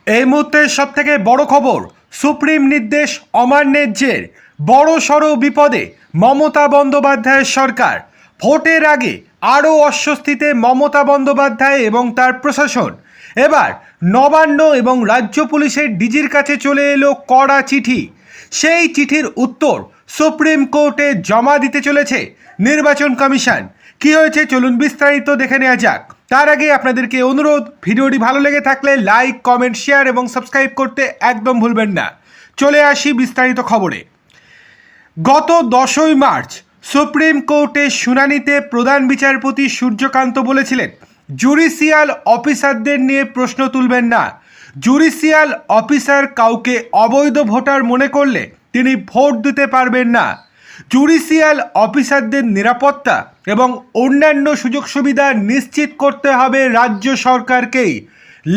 এই মুহূর্তের সবথেকে বড় খবর, সুপ্রিম নির্দেশ অমান্যের জের বড়সড় বিপদে মমতা বন্দ্যোপাধ্যায়ের সরকার। ভোটের আগে আরও অস্বস্তিতে মমতা বন্দ্যোপাধ্যায় এবং তার প্রশাসন। এবার নবান্ন এবং রাজ্য পুলিশের ডিজির কাছে চলে এলো কড়া চিঠি। সেই চিঠির উত্তর সুপ্রিম কোর্টে জমা দিতে চলেছে নির্বাচন কমিশন। কি হয়েছে চলুন বিস্তারিত দেখে নেওয়া যাক। তার আগে আপনাদেরকে অনুরোধ, ভিডিওটি ভালো লেগে থাকলে লাইক, কমেন্ট, শেয়ার এবং সাবস্ক্রাইব করতে একদম ভুলবেন না। চলে আসি বিস্তারিত খবরে। গত 10ই মার্চ সুপ্রিম কোর্টে শুনানিতে প্রধান বিচারপতি সূর্যকান্ত বলেছিলেন, জুডিশিয়াল অফিসারদের নিয়ে প্রশ্ন তুলবেন না। জুডিশিয়াল অফিসার কাউকে অবৈধ ভোটার মনে করলে তিনি ভোট দিতে পারবেন না। জুডিশিয়াল অফিসারদের নিরাপত্তা এবং অন্যান্য সুযোগ সুবিধা নিশ্চিত করতে হবে রাজ্য সরকারকেই,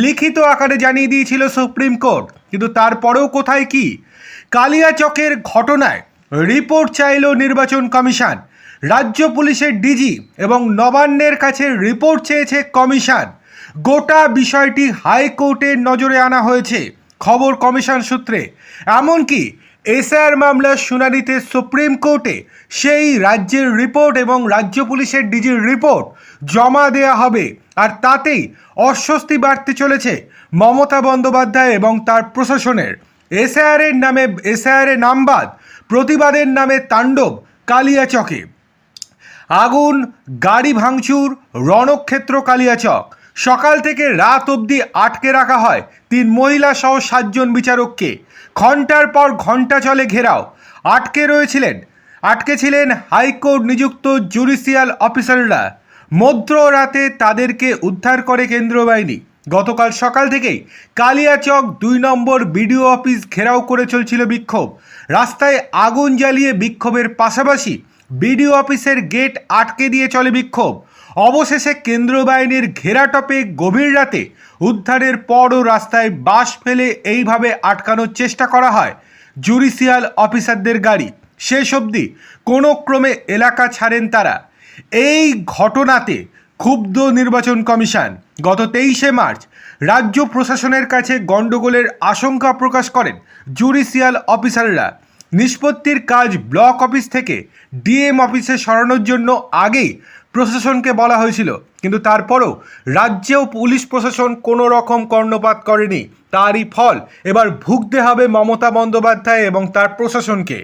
লিখিত আকারে জানিয়ে দিয়েছিল সুপ্রিম কোর্ট। কিন্তু তারপরেও কোথায় কি? কালিয়াচকের ঘটনায় রিপোর্ট চাইল নির্বাচন কমিশন। রাজ্য পুলিশের ডিজি এবং নবান্নের কাছে রিপোর্ট চেয়েছে কমিশন। গোটা বিষয়টি হাইকোর্টের নজরে আনা হয়েছে, খবর কমিশন সূত্রে। এমনকি এসআর মামলার শুনানিতে সুপ্রিম কোর্টে সেই রাজ্যের রিপোর্ট এবং রাজ্য পুলিশের ডিজির রিপোর্ট জমা দেওয়া হবে। আর তাতেই অস্বস্তি বাড়তে চলেছে মমতা বন্দ্যোপাধ্যায় এবং তার প্রশাসনের। এসআইআরের নামবাদ, প্রতিবাদের নামে তাণ্ডব কালিয়াচকে। আগুন, গাড়ি ভাঙচুর, রণক্ষেত্র কালিয়াচক। সকাল থেকে রাত অবধি আটকে রাখা হয় 3 মহিলা সহ 7 জন বিচারককে। ঘন্টার পর ঘন্টা চলে ঘেরাও। আটকে ছিলেন হাইকোর্ট নিযুক্ত জুডিশিয়াল অফিসাররা। মধ্যরাতে তাদেরকে উদ্ধার করে কেন্দ্রীয় বাহিনী। গতকাল সকাল থেকেই কালিয়াচক 2 নম্বর বিডিও অফিস ঘেরাও করে চলছিল বিক্ষোভ। রাস্তায় আগুন জ্বালিয়ে বিক্ষোভের পাশাপাশি বিডিও অফিসের গেট আটকে দিয়ে চলে বিক্ষোভ। অবশেষে কেন্দ্রীয় বাহিনীর ঘেরাটপে গভীর রাতে উদ্ধারের পরও রাস্তায় বাস ফেলে এইভাবে আটকানোর চেষ্টা করা হয় জুডিশিয়াল অফিসারদের গাড়ি। শেষ অবধি কোনো ক্রমে এলাকা ছাড়েন তারা। এই ঘটনাতে ক্ষুব্ধ নির্বাচন কমিশন। গত 23শে মার্চ রাজ্য প্রশাসনের কাছে গণ্ডগোলের আশঙ্কা প্রকাশ করেন জুডিশিয়াল অফিসাররা। নিষ্পত্তির কাজ ব্লক অফিস থেকে ডিএম অফিসে সরানোর জন্য আগেই প্রশাসনকে বলা হয়েছিল, কিন্তু তারপরও রাজ্যেও পুলিশ প্রশাসন কোনো রকম কর্ণপাত করেনি। তারই ফল এবার ভুগতে হবে মমতা বন্দ্যোপাধ্যায় এবং তার প্রশাসনকে।